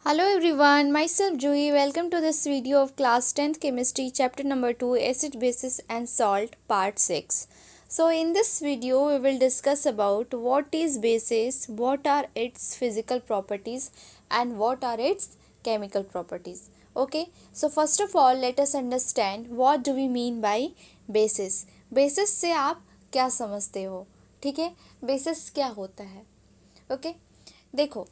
Hello everyone, myself Juhi. Welcome to this video of class 10th chemistry chapter number 2 acid basis and salt part 6. So in this video we will discuss about what is basis, what are its physical properties and what are its chemical properties. Okay, so first of all let us understand what do we mean by basis. Basis से आप क्या समझते हो? ठीक है, basis क्या होता है? ओके देखो,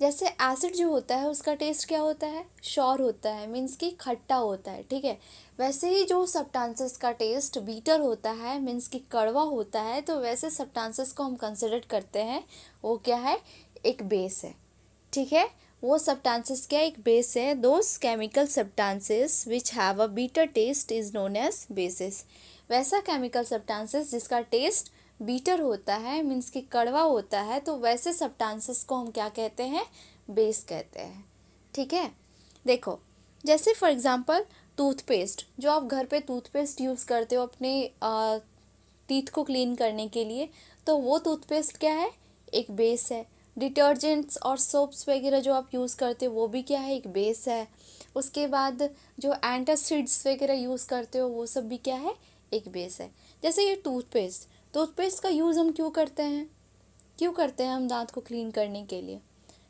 जैसे एसिड जो होता है उसका टेस्ट क्या होता है, शॉर होता है, मीन्स कि खट्टा होता है। ठीक है, वैसे ही जो सब्सटेंसेस का टेस्ट बीटर होता है, मीन्स कि कड़वा होता है, तो वैसे सब्सटेंसेस को हम कंसिडर करते हैं वो क्या है, एक बेस है। ठीक है, वो सब्सटेंसेस क्या एक बेस है। Those chemical substances which have a bitter taste is known as bases. वैसा केमिकल सब्सटेंसेस जिसका टेस्ट बीटर होता है, मीन्स कि कड़वा होता है, तो वैसे सब्सटेंसेस को हम क्या कहते हैं, बेस कहते हैं। ठीक है, देखो जैसे फॉर एग्जांपल टूथपेस्ट, जो आप घर पे टूथपेस्ट यूज़ करते हो अपने टीथ को क्लीन करने के लिए, तो वो टूथपेस्ट क्या है, एक बेस है। डिटर्जेंट्स और सोप्स वगैरह जो आप यूज़ करते हो वो भी क्या है, एक बेस है। उसके बाद जो एंटासिड्स वगैरह यूज़ करते हो वो सब भी क्या है, एक बेस है। जैसे ये टूथपेस्ट का यूज़ हम क्यों करते हैं हम दांत को क्लीन करने के लिए?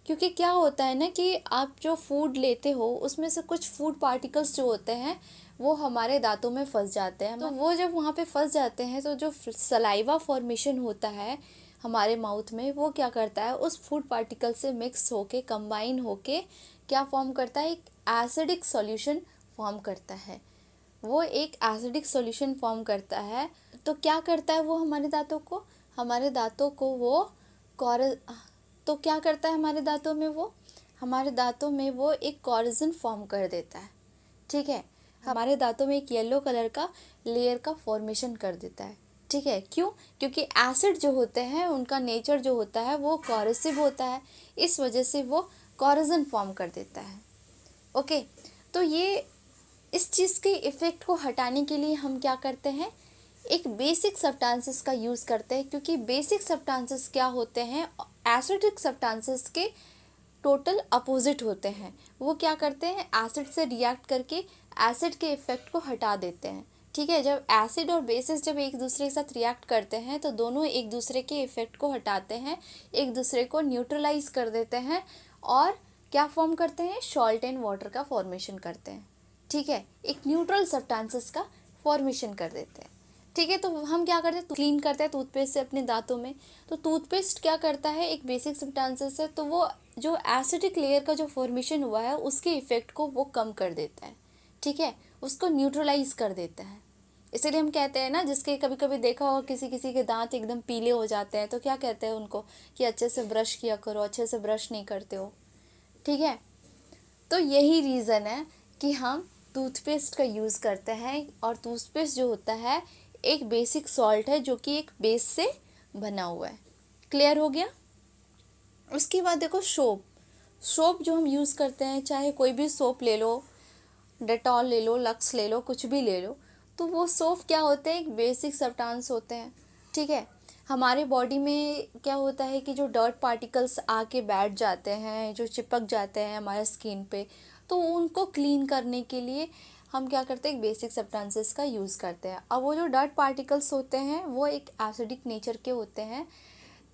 क्योंकि क्या होता है ना कि आप जो फूड लेते हो उसमें से कुछ फूड पार्टिकल्स जो होते हैं वो हमारे दांतों में फंस जाते हैं। तो वो जब वहाँ पे फंस जाते हैं तो जो सलाइवा फॉर्मेशन होता है हमारे माउथ में, वो क्या करता है, उस फूड पार्टिकल से मिक्स होके कंबाइन होके क्या फॉर्म करता है, एक एसिडिक सॉल्यूशन फॉर्म करता है। वो एक एसिडिक सॉल्यूशन फॉर्म करता है। तो क्या करता है वो हमारे दांतों को वो कॉर तो क्या करता है हमारे दांतों में वो एक कॉरिजन फॉर्म कर देता है। ठीक है, हमारे दांतों में एक येलो कलर का लेयर का फॉर्मेशन कर देता है। ठीक है, क्यों? क्योंकि एसिड जो होते हैं उनका नेचर जो होता है वो कॉरेसिव होता है, इस वजह से वो कॉरिजन फॉर्म कर देता है। ओके, तो ये इस चीज़ के इफ़ेक्ट को हटाने के लिए हम क्या करते हैं, एक बेसिक सब्सटेंसेस का यूज़ करते हैं। क्योंकि बेसिक सब्सटेंसेस क्या होते हैं, एसिडिक सब्सटेंसेस के टोटल अपोजिट होते हैं। वो क्या करते हैं, एसिड से रिएक्ट करके एसिड के इफ़ेक्ट को हटा देते हैं। ठीक है, जब एसिड और बेसिस जब एक दूसरे के साथ रिएक्ट करते हैं तो दोनों एक दूसरे के इफ़ेक्ट को हटाते हैं, एक दूसरे को न्यूट्रलाइज कर देते हैं और क्या फॉर्म करते हैं, सॉल्ट एंड वाटर का फॉर्मेशन करते हैं। ठीक है, एक न्यूट्रल सब्सटेंसेस का फॉर्मेशन कर देते हैं। ठीक है, तो हम क्या करते हैं, क्लीन करते हैं टूथपेस्ट से अपने दांतों में। तो टूथपेस्ट क्या करता है, एक बेसिक सब्सटेंसेस है, तो वो जो एसिडिक लेयर का जो फॉर्मेशन हुआ है उसके इफ़ेक्ट को वो कम कर देता है। ठीक है, उसको न्यूट्रलाइज कर देता है। इसीलिए हम कहते हैं ना, जिसके कभी कभी देखा हो किसी किसी के दांत एकदम पीले हो जाते हैं तो क्या कहते हैं उनको कि अच्छे से ब्रश किया करो, अच्छे से ब्रश नहीं करते हो। ठीक है, तो यही रीज़न है कि हम टूथपेस्ट का यूज़ करते हैं। और टूथपेस्ट जो होता है एक बेसिक सॉल्ट है जो कि एक बेस से बना हुआ है। क्लियर हो गया? उसके बाद देखो सोप जो हम यूज़ करते हैं, चाहे कोई भी सोप ले लो, डेटॉल ले लो, लक्स ले लो, कुछ भी ले लो, तो वो सोप क्या होते हैं, एक बेसिक सब्सटेंस होते हैं। ठीक है, हमारे बॉडी में क्या होता है कि जो डर्ट पार्टिकल्स आके बैठ जाते हैं, जो चिपक जाते हैं हमारे स्किन पे, तो उनको क्लीन करने के लिए हम क्या करते हैं, एक बेसिक सब्सटेंसेस का यूज़ करते हैं। अब वो जो डर्ट पार्टिकल्स होते हैं वो एक एसिडिक नेचर के होते हैं,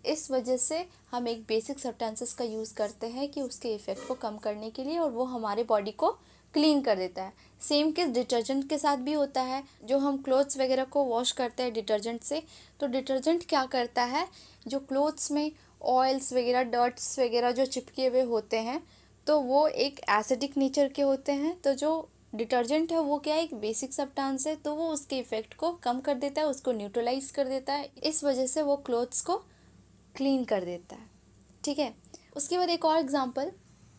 इस वजह से हम एक बेसिक सब्सटेंसेस का यूज़ करते हैं कि उसके इफ़ेक्ट को कम करने के लिए, और वो हमारे बॉडी को क्लीन कर देता है। सेम केस डिटर्जेंट के साथ भी होता है। जो हम क्लोथ्स वगैरह को वॉश करते हैं डिटर्जेंट से, तो डिटर्जेंट क्या करता है, जो क्लोथ्स में ऑयल्स वगैरह, डर्ट्स वगैरह जो चिपके हुए होते हैं, तो वो एक एसिडिक नेचर के होते हैं। तो जो डिटर्जेंट है वो क्या है, एक बेसिक सब्सटेंस है, तो वो उसके इफ़ेक्ट को कम कर देता है, उसको न्यूट्रलाइज कर देता है। इस वजह से वो क्लोथ्स को क्लीन कर देता है। ठीक है, उसके बाद एक और एग्जांपल,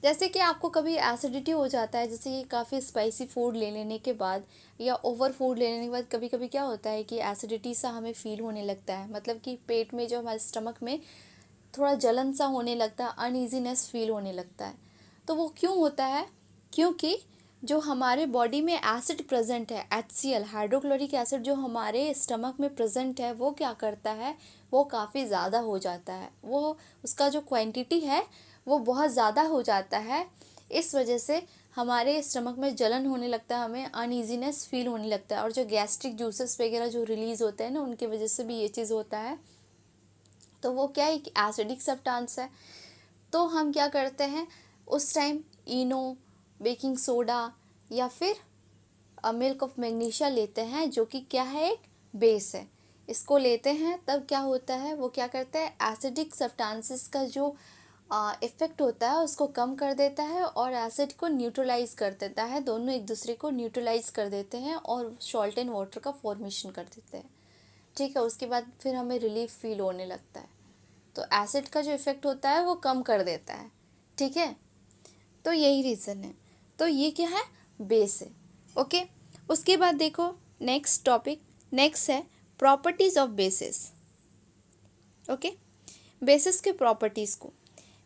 जैसे कि आपको कभी एसिडिटी हो जाता है, जैसे कि काफ़ी स्पाइसी फूड ले लेने के बाद या ओवर फूड ले लेने के बाद कभी कभी क्या होता है कि एसिडिटी सा हमें फील होने लगता है, मतलब कि पेट में जो हमारे स्टमक में थोड़ा जलन सा होने लगता है, अनईजीनेस फील होने लगता है। तो वो क्यों होता है? क्योंकि जो हमारे बॉडी में एसिड प्रेजेंट है, HCl हाइड्रोक्लोरिक एसिड जो हमारे स्टमक में प्रेजेंट है, वो क्या करता है, वो काफ़ी ज़्यादा हो जाता है। वो उसका जो क्वांटिटी है वो बहुत ज़्यादा हो जाता है। इस वजह से हमारे स्टमक में जलन होने लगता है, हमें अनईजीनेस फील होने लगता है, और जो गैस्ट्रिक जूसेस वगैरह जो रिलीज़ होते हैं ना, उनकी वजह से भी ये चीज़ होता है। तो वो क्या है, एक एसिडिक सब्सटेंस है। तो हम क्या करते हैं उस टाइम, इनो, बेकिंग सोडा या फिर मिल्क ऑफ मैग्नीशिया लेते हैं, जो कि क्या है, एक बेस है। इसको लेते हैं तब क्या होता है, वो क्या करता है, एसिडिक सब्सटेंसेस का जो इफ़ेक्ट होता है उसको कम कर देता है और एसिड को न्यूट्रलाइज कर देता है। दोनों एक दूसरे को न्यूट्रलाइज कर देते हैं और सॉल्ट एंड वाटर का फॉर्मेशन कर देते हैं। ठीक है, उसके बाद फिर हमें रिलीफ फील होने लगता है। तो एसिड का जो इफ़ेक्ट होता है वो कम कर देता है। ठीक है, तो यही रीज़न है। तो ये क्या है, बेस है। ओके, उसके बाद देखो नेक्स्ट टॉपिक, नेक्स्ट है properties of basis. Okay, basis के प्रॉपर्टीज़ को,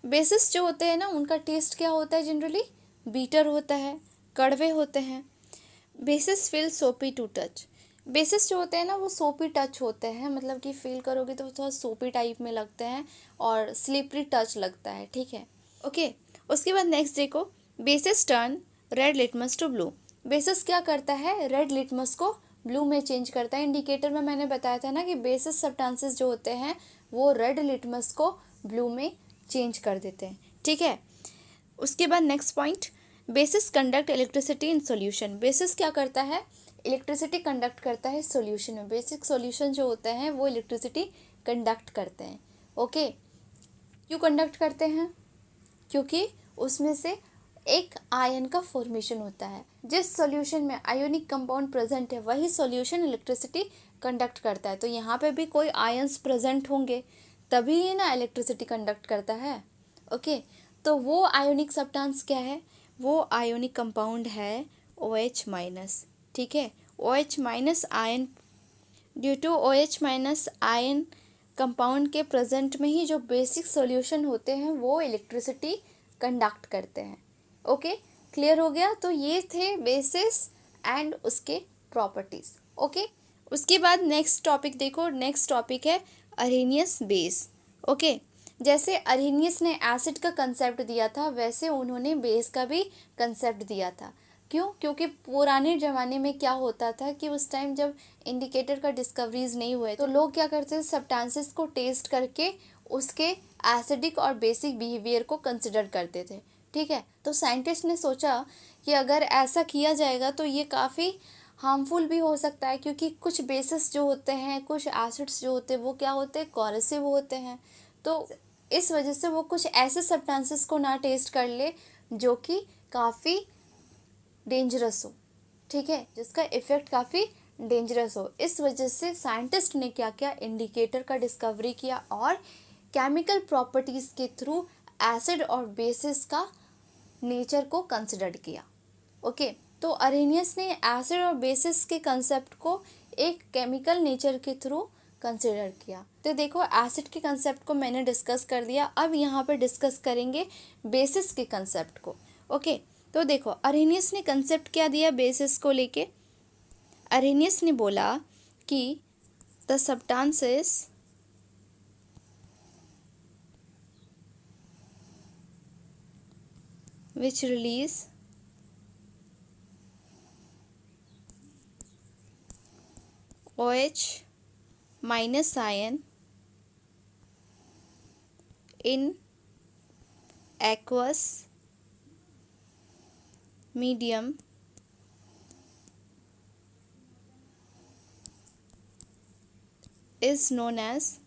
बेसिस जो होते हैं ना, उनका टेस्ट क्या होता है, जनरली बीटर होता है, कड़वे होते हैं। बेसिस फील सोपी टू टच। बेसिस जो होते हैं ना, वो सोपी टच होते हैं, मतलब कि फील करोगे तो थोड़ा सोपी टाइप में लगते हैं और स्लिपरी टच लगता है। ठीक है, ओके। उसके बाद नेक्स्ट देखो, bases turn red litmus to blue. Bases क्या करता है, रेड लिटमस को ब्लू में चेंज करता है। इंडिकेटर में मैंने बताया था ना कि बेसिस सब्सटेंसेस जो होते हैं वो रेड लिटमस को ब्लू में चेंज कर देते हैं। ठीक है, उसके बाद next point, basis conduct electricity in solution. Basis क्या करता है, इलेक्ट्रिसिटी कंडक्ट करता है सॉल्यूशन में। बेसिक सॉल्यूशन जो होते हैं वो इलेक्ट्रिसिटी कंडक्ट करते हैं। ओके, क्यों कंडक्ट करते हैं, क्योंकि उसमें से एक आयन का फॉर्मेशन होता है। जिस सॉल्यूशन में आयोनिक कंपाउंड प्रेजेंट है वही सॉल्यूशन इलेक्ट्रिसिटी कंडक्ट करता है। तो यहाँ पे भी कोई आयंस प्रेजेंट होंगे तभी ये ना इलेक्ट्रिसिटी कंडक्ट करता है। ओके, तो वो आयोनिक सब्सटेंस क्या है, वो आयोनिक कंपाउंड है OH माइनस। ठीक है, OH minus ion, due to OH minus ion compound के प्रेजेंट में ही जो बेसिक सॉल्यूशन होते हैं वो इलेक्ट्रिसिटी कंडक्ट करते हैं। ओके, क्लियर हो गया। तो ये थे बेसिस एंड उसके प्रॉपर्टीज़। ओके, उसके बाद नेक्स्ट टॉपिक देखो, नेक्स्ट टॉपिक है अरेनियस बेस। ओके, जैसे अरेनियस ने एसिड का कंसेप्ट दिया था वैसे उन्होंने बेस का भी कंसेप्ट दिया था। क्यों, क्योंकि पुराने ज़माने में क्या होता था कि उस टाइम जब इंडिकेटर का डिस्कवरीज नहीं हुए तो लोग क्या करते थे, सब्सटेंसेस को टेस्ट करके उसके एसिडिक और बेसिक बिहेवियर को कंसिडर करते थे। ठीक है, तो साइंटिस्ट ने सोचा कि अगर ऐसा किया जाएगा तो ये काफ़ी हार्मफुल भी हो सकता है, क्योंकि कुछ बेसिस जो होते हैं, कुछ एसिड्स जो होते हैं वो क्या होते हैं, कॉरेसिव होते हैं। तो इस वजह से वो कुछ ऐसे सब्सटेंसेस को ना टेस्ट कर ले जो कि काफ़ी डेंजरस हो। ठीक है, जिसका इफ़ेक्ट काफ़ी डेंजरस हो। इस वजह से साइंटिस्ट ने क्या किया, इंडिकेटर का डिस्कवरी किया और केमिकल प्रॉपर्टीज़ के थ्रू एसिड और बेसिस का नेचर को कंसिडर किया। ओके, तो अरेनियस ने एसिड और बेसिस के कंसेप्ट को एक केमिकल नेचर के थ्रू कंसिडर किया। तो देखो, एसिड के कंसेप्ट को मैंने डिस्कस कर दिया, अब यहाँ पर डिस्कस करेंगे बेसिस के कंसेप्ट को। ओके, तो देखो अरेनियस ने कंसेप्ट क्या दिया बेसिस को लेके। अरेनियस ने बोला कि the substances which release OH minus ion in aqueous medium is known as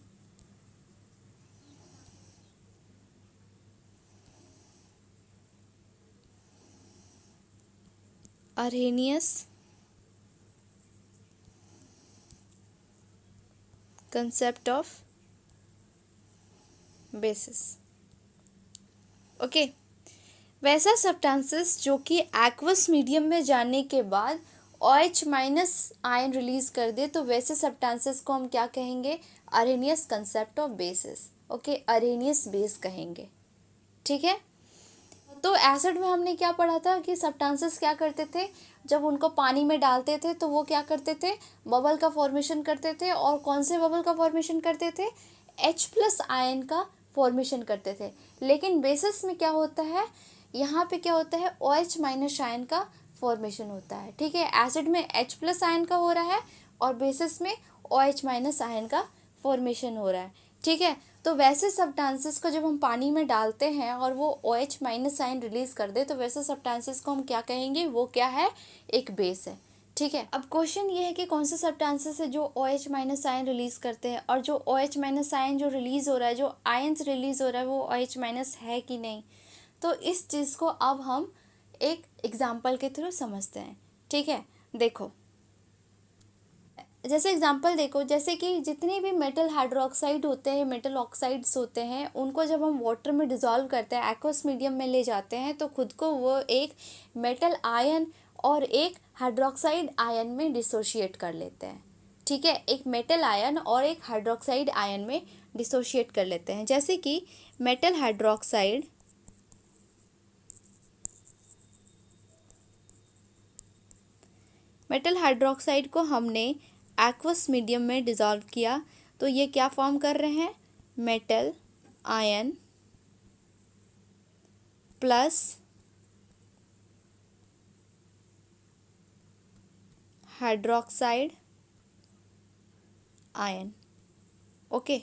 Arrhenius concept of basis। Okay, वैसा सब्सटेंसेस जो कि एक्वस मीडियम में जाने के बाद OH माइनस आयन रिलीज कर दे, तो वैसे सब्सटेंसेस को हम क्या कहेंगे, Arrhenius concept of basis. Okay, Arrhenius base कहेंगे। ठीक है, तो एसिड में हमने क्या पढ़ा था कि सब्सटेंसेस क्या करते थे, जब उनको पानी में डालते थे तो वो क्या करते थे, बबल का फॉर्मेशन करते थे। और कौन से बबल का फॉर्मेशन करते थे, H+ आयन का फॉर्मेशन करते थे। लेकिन बेसिस में क्या होता है यहाँ पे क्या होता है, OH माइनस आयन का फॉर्मेशन होता है। ठीक है, एसिड में H प्लस आयन का हो रहा है और बेसिस में OH माइनस आयन का फॉर्मेशन हो रहा है। ठीक है, तो वैसे सब्सटेंसेस को जब हम पानी में डालते हैं और वो OH माइनस आयन रिलीज कर दे तो वैसे सब्सटेंसेस को हम क्या कहेंगे, वो क्या है, एक बेस है। ठीक है, अब क्वेश्चन ये है कि कौन से सब्सटेंसेस है जो OH माइनस आयन रिलीज करते हैं, और जो OH माइनस आयन जो रिलीज हो रहा है, जो आयन्स रिलीज हो रहा है, वो OH माइनस है कि नहीं। तो इस चीज़ को अब हम एक एग्जाम्पल के थ्रू समझते हैं। ठीक है, देखो जैसे एग्जाम्पल देखो, जैसे कि जितने भी मेटल हाइड्रोक्साइड होते हैं, मेटल ऑक्साइड्स होते हैं, उनको जब हम वाटर में डिज़ोल्व करते हैं, एक्वस मीडियम में ले जाते हैं, तो खुद को वो एक मेटल आयन और एक हाइड्रोक्साइड आयन में डिसोशिएट कर लेते हैं। ठीक है, एक मेटल आयन और एक हाइड्रोक्साइड आयन में डिसोशिएट कर लेते हैं। जैसे कि मेटल हाइड्रोक्साइड को हमने एक्वस मीडियम में डिज़ोल्व किया, तो ये क्या फॉर्म कर रहे हैं, metal ion plus hydroxide ion. Okay,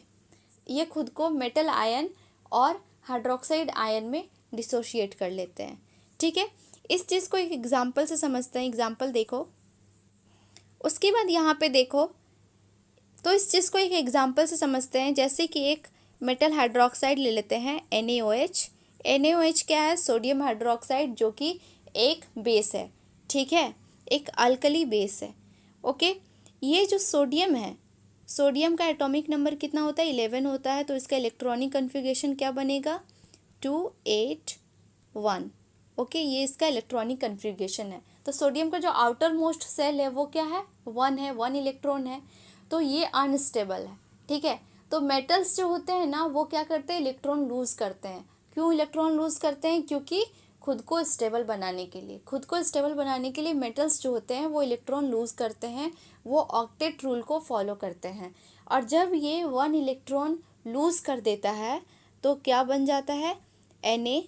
ये खुद को मेटल आयन और हाइड्रोक्साइड आयन में डिसोशिएट कर लेते हैं। ठीक है, इस चीज़ को एक एग्जांपल से समझते हैं। एग्जांपल देखो, उसके बाद यहाँ पे देखो, तो इस चीज़ को एक एग्जांपल से समझते हैं। जैसे कि एक मेटल हाइड्रोक्साइड ले लेते हैं NaOH। NaOH क्या है, सोडियम हाइड्रोक्साइड, जो कि एक बेस है। ठीक है, एक अल्कली बेस है। ओके, ये जो सोडियम है, सोडियम का एटॉमिक नंबर कितना होता है, 11 होता है। तो इसका इलेक्ट्रॉनिक कन्फिग्रेशन क्या बनेगा, 281। ओके, ये इसका इलेक्ट्रॉनिक कन्फिग्रेशन है। तो सोडियम का जो आउटर मोस्ट सेल है वो क्या है, 1 है, 1 इलेक्ट्रॉन है। तो ये अनस्टेबल है। ठीक है, तो मेटल्स जो होते हैं ना, वो क्या करते हैं, इलेक्ट्रॉन लूज करते हैं। क्यों इलेक्ट्रॉन लूज करते हैं, क्योंकि खुद को स्टेबल बनाने के लिए मेटल्स जो होते हैं वो इलेक्ट्रॉन लूज करते हैं, वो ऑक्टेट रूल को फॉलो करते हैं। और जब ये 1 इलेक्ट्रॉन लूज कर देता है तो क्या बन जाता है, Na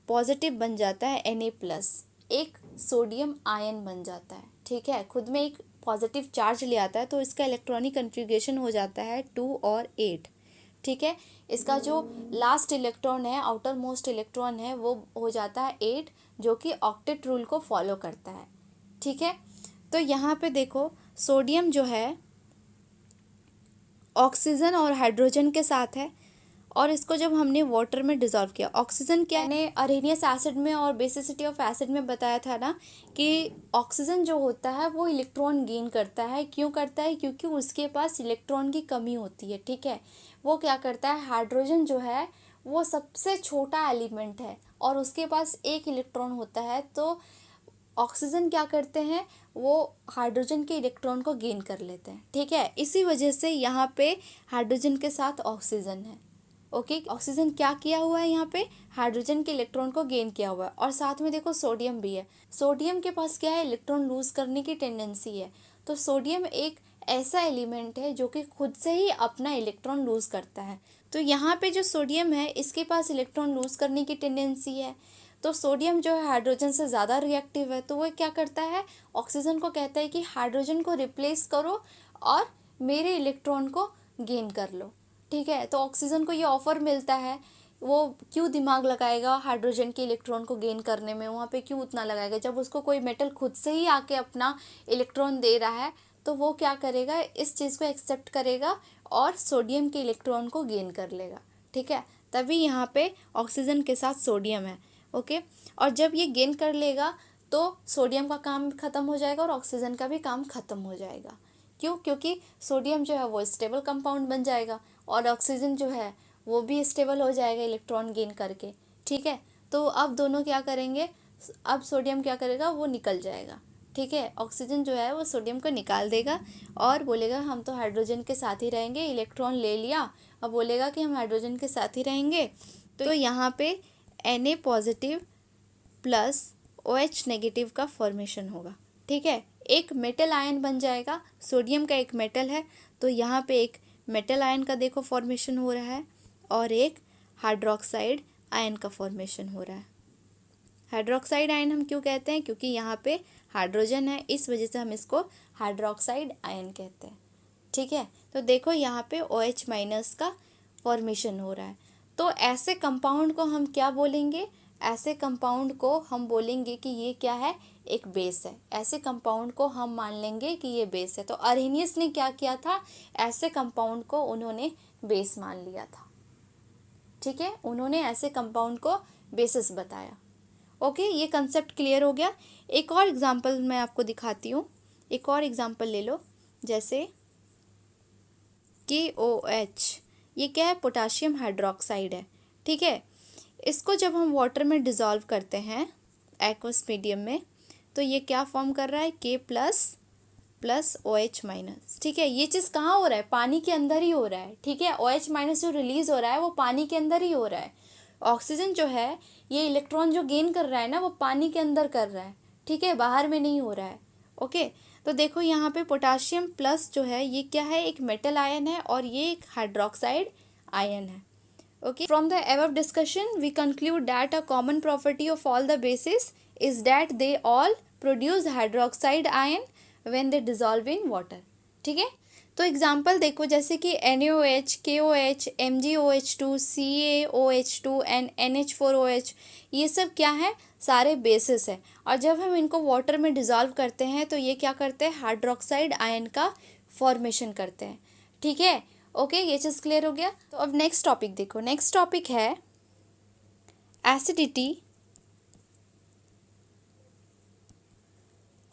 पॉजिटिव बन जाता है, Na प्लस, एक सोडियम आयन बन जाता है। ठीक है, खुद में एक पॉजिटिव चार्ज ले आता है, तो इसका इलेक्ट्रॉनिक कन्फिग्रेशन हो जाता है 2 और 8। ठीक है, इसका जो लास्ट इलेक्ट्रॉन है, आउटर मोस्ट इलेक्ट्रॉन है, वो हो जाता है 8, जो कि ऑक्टेट रूल को फॉलो करता है। ठीक है, तो यहाँ पे देखो, सोडियम जो है ऑक्सीजन और हाइड्रोजन के साथ है, और इसको जब हमने वाटर में डिज़ोल्व किया, ऑक्सीजन क्या है, अरेनियस एसिड में और बेसिसिटी ऑफ एसिड में बताया था ना कि ऑक्सीजन जो होता है वो इलेक्ट्रॉन गेन करता है। क्यों करता है, क्योंकि उसके पास इलेक्ट्रॉन की कमी होती है। ठीक है, वो क्या करता है, हाइड्रोजन जो है वो सबसे छोटा एलिमेंट है और उसके पास एक इलेक्ट्रॉन होता है। तो ऑक्सीजन क्या करते हैं, वो हाइड्रोजन के इलेक्ट्रॉन को गेन कर लेते हैं। ठीक है, इसी वजह से यहाँ पे हाइड्रोजन के साथ ऑक्सीजन है। ओके, ऑक्सीजन क्या किया हुआ है, यहाँ पे हाइड्रोजन के इलेक्ट्रॉन को गेन किया हुआ है। और साथ में देखो सोडियम भी है। सोडियम के पास क्या है, इलेक्ट्रॉन लूज करने की टेंडेंसी है। तो सोडियम एक ऐसा एलिमेंट है जो कि खुद से ही अपना इलेक्ट्रॉन लूज करता है। तो यहाँ पे जो सोडियम है, इसके पास इलेक्ट्रॉन लूज करने की टेंडेंसी है। तो सोडियम जो है हाइड्रोजन से ज़्यादा रिएक्टिव है, तो वो क्या करता है, ऑक्सीजन को कहता है कि हाइड्रोजन को रिप्लेस करो और मेरे इलेक्ट्रॉन को गेन कर लो। ठीक है, तो ऑक्सीजन को ये ऑफ़र मिलता है, वो क्यों दिमाग लगाएगा हाइड्रोजन के इलेक्ट्रॉन को गेन करने में, वहाँ पे क्यों उतना लगाएगा, जब उसको कोई मेटल खुद से ही आके अपना इलेक्ट्रॉन दे रहा है। तो वो क्या करेगा, इस चीज़ को एक्सेप्ट करेगा और सोडियम के इलेक्ट्रॉन को गेन कर लेगा। ठीक है, तभी यहाँ पे ऑक्सीजन के साथ सोडियम है। ओके, और जब ये गेन कर लेगा तो सोडियम का काम ख़त्म हो जाएगा और ऑक्सीजन का भी काम ख़त्म हो जाएगा। क्यों, क्योंकि सोडियम जो है वो स्टेबल कंपाउंड बन जाएगा और ऑक्सीजन जो है वो भी स्टेबल हो जाएगा इलेक्ट्रॉन गेन करके। ठीक है, तो अब दोनों क्या करेंगे, अब सोडियम क्या करेगा, वो निकल जाएगा। ठीक है, ऑक्सीजन जो है वो सोडियम को निकाल देगा और बोलेगा हम तो हाइड्रोजन के साथ ही रहेंगे, इलेक्ट्रॉन ले लिया, अब बोलेगा कि हम हाइड्रोजन के साथ ही रहेंगे। तो यहाँ पे Na positive plus OH negative का फॉर्मेशन होगा। ठीक है, एक मेटल आयन बन जाएगा, सोडियम का एक मेटल है, तो यहाँ पे एक मेटल आयन का देखो फॉर्मेशन हो रहा है और एक हाइड्रोक्साइड आयन का फॉर्मेशन हो रहा है। हाइड्रोक्साइड आयन हम क्यों कहते हैं? क्योंकि यहाँ पे हाइड्रोजन है, इस वजह से हम इसको हाइड्रोक्साइड आयन कहते हैं। ठीक है, तो देखो यहाँ पे OH माइनस का फॉर्मेशन हो रहा है। तो ऐसे कंपाउंड को हम क्या बोलेंगे? ऐसे कंपाउंड को हम बोलेंगे कि ये क्या है? एक बेस है। ऐसे कंपाउंड को हम मान लेंगे कि ये बेस है। तो अरेनियस ने क्या किया था? ऐसे कंपाउंड को उन्होंने बेस मान लिया था। ठीक है, उन्होंने ऐसे कंपाउंड को बेसिस बताया। ओके, ये कंसेप्ट क्लियर हो गया। एक और एग्जांपल मैं आपको दिखाती हूँ। एक और एग्जांपल ले लो, जैसे KOH, ये क्या है? पोटाशियम हाइड्रोक्साइड है। ठीक है, इसको जब हम वाटर में डिज़ोल्व करते हैं एक्वस मीडियम में, तो ये क्या फॉर्म कर रहा है? K plus OH minus. ठीक है, ये चीज़ कहाँ हो रहा है? पानी के अंदर ही हो रहा है। ठीक है, OH माइनस जो रिलीज़ हो रहा है वो पानी के अंदर ही हो रहा है। ऑक्सीजन जो है, ये इलेक्ट्रॉन जो गेन कर रहा है ना, वो पानी के अंदर कर रहा है। ठीक है, बाहर में नहीं हो रहा है। ओके, तो देखो यहाँ पे पोटाशियम प्लस जो है ये क्या है? एक मेटल आयन है और ये एक हाइड्रोक्साइड आयन है। Okay, from the above discussion we conclude that a common property of all the bases is that they all produce hydroxide ion when they dissolve in water. ठीक है, तो example देखो, जैसे कि NaOH, KOH, MgOH2, CaOH2 and NH4OH, ये सब क्या है? सारे बेसिस है। और जब हम इनको वाटर में डिज़ोल्व करते हैं तो ये क्या करते हैं? हाइड्रोक्साइड आयन का फॉर्मेशन करते हैं। ठीक है, ओके, ये चीज़ क्लियर हो गया। तो अब नेक्स्ट टॉपिक देखो। नेक्स्ट टॉपिक है acidity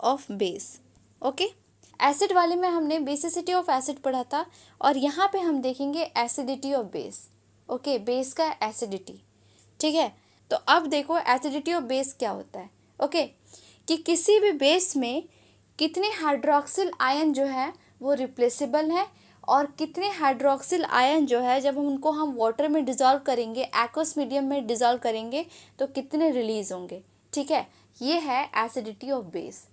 of base. Okay, acid वाले में हमने बेसिसिटी ऑफ एसिड पढ़ा था और यहाँ पे हम देखेंगे acidity of base. Okay, base का एसिडिटी। ठीक है, तो अब देखो एसिडिटी ऑफ बेस क्या होता है। ओके, कि किसी भी बेस में कितने हाइड्रोक्सिल आयन जो है वो रिप्लेसेबल है और कितने हाइड्रोक्सिल आयन जो है जब हम उनको वाटर में डिज़ोल्व करेंगे, एक्वस मीडियम में डिज़ोल्व करेंगे, तो कितने रिलीज होंगे। ठीक है, ये है एसिडिटी ऑफ बेस।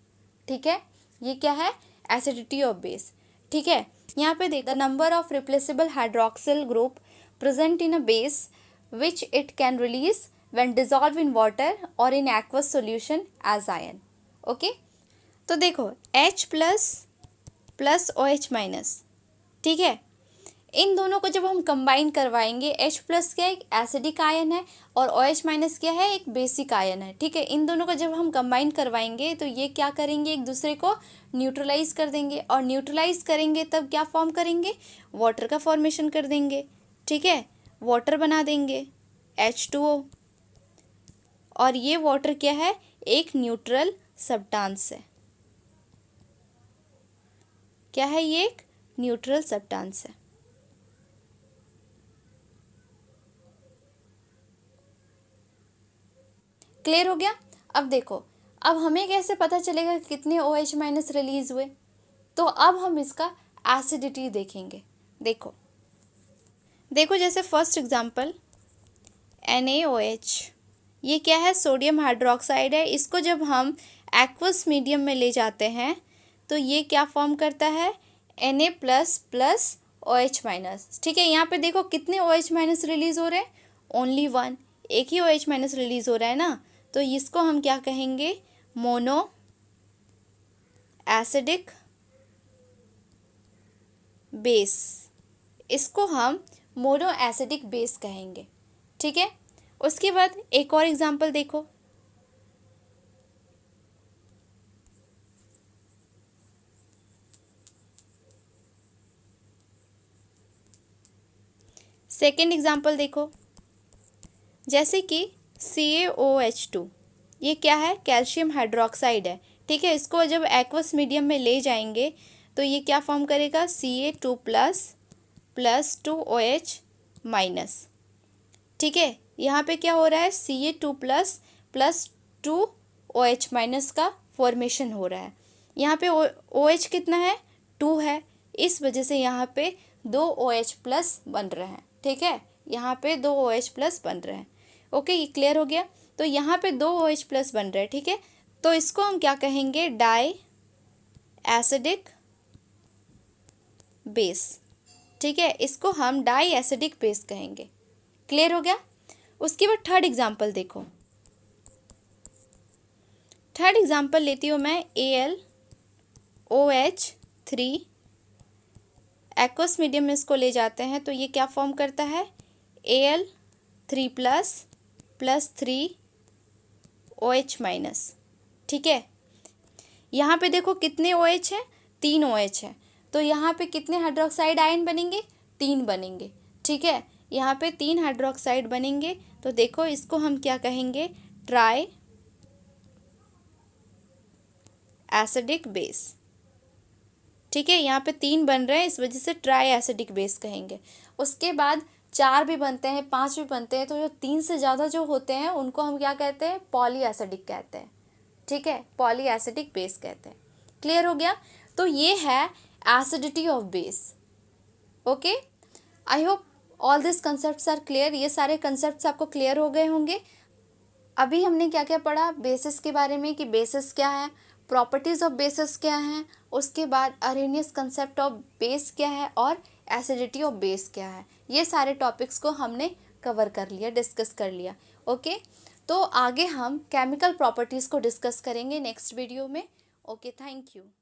ठीक है, ये क्या है? Acidity of base. ठीक है, यहाँ पे देख, the number of replaceable hydroxyl group present in a base which it can release when dissolve in water और in aqueous solution as ion. Okay, तो देखो H प्लस OH माइनस। ठीक है, इन दोनों को जब हम कंबाइन करवाएंगे, H प्लस क्या है? एक एसिडिक आयन है और OH माइनस क्या है? एक बेसिक आयन है। ठीक है, इन दोनों को जब हम कंबाइन करवाएंगे तो ये क्या करेंगे? एक दूसरे को न्यूट्रलाइज कर देंगे और न्यूट्रलाइज करेंगे तब क्या फॉर्म करेंगे? वाटर का फॉर्मेशन कर देंगे। ठीक है, वाटर बना देंगे H2O। और ये वाटर क्या है? एक न्यूट्रल सब्सटेंस है। क्या है? ये एक न्यूट्रल सब्सटेंस है। क्लियर हो गया? अब देखो, अब हमें कैसे पता चलेगा कितने OH माइनस रिलीज हुए? तो अब हम इसका एसिडिटी देखेंगे। देखो देखो, जैसे फर्स्ट एग्जांपल NaOH, ये क्या है? सोडियम हाइड्रोक्साइड है। इसको जब हम एक्वस मीडियम में ले जाते हैं तो ये क्या फॉर्म करता है? Na plus OH minus. ठीक है, यहाँ पे देखो कितने OH माइनस रिलीज हो रहे हैं? ओनली वन, एक ही OH माइनस रिलीज हो रहा है ना। तो इसको हम क्या कहेंगे? Mono acidic base. इसको हम मोनो एसिडिक बेस कहेंगे। ठीक है, उसके बाद एक और एग्जांपल देखो। सेकेंड एग्जांपल देखो, जैसे कि CaOH2, ये क्या है? कैल्शियम हाइड्रोक्साइड है। ठीक है, इसको जब एक्वस मीडियम में ले जाएंगे तो ये क्या फॉर्म करेगा? Ca2 plus 2OH minus. ठीक है, यहाँ पे क्या हो रहा है? Ca2 प्लस 2OH माइनस का फॉर्मेशन हो रहा है। यहाँ पे OH कितना है? 2 है, इस वजह से यहाँ पे 2 OH प्लस बन रहे हैं। ठीक है, यहाँ पे 2 OH प्लस बन रहे हैं। ओके, ये क्लियर हो गया? तो यहाँ पे 2 OH प्लस बन रहे हैं। ठीक है, तो इसको हम क्या कहेंगे? Diacidic base. ठीक है, इसको हम डाई एसिडिक बेस कहेंगे। क्लियर हो गया? उसके बाद थर्ड एग्जांपल देखो। थर्ड एग्जांपल लेती हूँ मैं AlOH3, एक्वस मीडियम में इसको ले जाते हैं तो ये क्या फॉर्म करता है, Al3+ + 3OH-। ठीक है, यहाँ पे देखो कितने OH हैं, 3 OH है, तो यहाँ पे कितने हाइड्रोक्साइड आयन बनेंगे, 3 बनेंगे। ठीक है, यहाँ पे 3 हाइड्रोक्साइड बनेंगे, तो देखो इसको हम क्या कहेंगे, ट्राई एसिडिक बेस। ठीक है, यहाँ पे 3 बन रहे हैं, इस वजह से ट्राई एसिडिक बेस कहेंगे। उसके बाद 4 भी बनते हैं, 5 भी बनते हैं, तो जो 3 से ज़्यादा जो होते हैं उनको हम क्या कहते हैं, पॉली एसिडिक कहते हैं। ठीक है, पॉली एसिडिक बेस कहते हैं। क्लियर हो गया, तो ये है acidity of base. Okay, I hope all this concepts are clear. ये सारे कंसेप्ट्स आपको क्लियर हो गए होंगे। अभी हमने क्या क्या पढ़ा बेसिस के बारे में, कि बेसिस क्या है, प्रॉपर्टीज़ ऑफ बेसिस क्या हैं, उसके बाद अरेनियस कंसेप्ट ऑफ बेस क्या है, और एसिडिटी ऑफ बेस क्या है। ये सारे टॉपिक्स को हमने कवर कर लिया, डिस्कस कर लिया। ओके, तो आगे हम केमिकल प्रॉपर्टीज़ को डिस्कस करेंगे नेक्स्ट वीडियो में। Okay, thank you.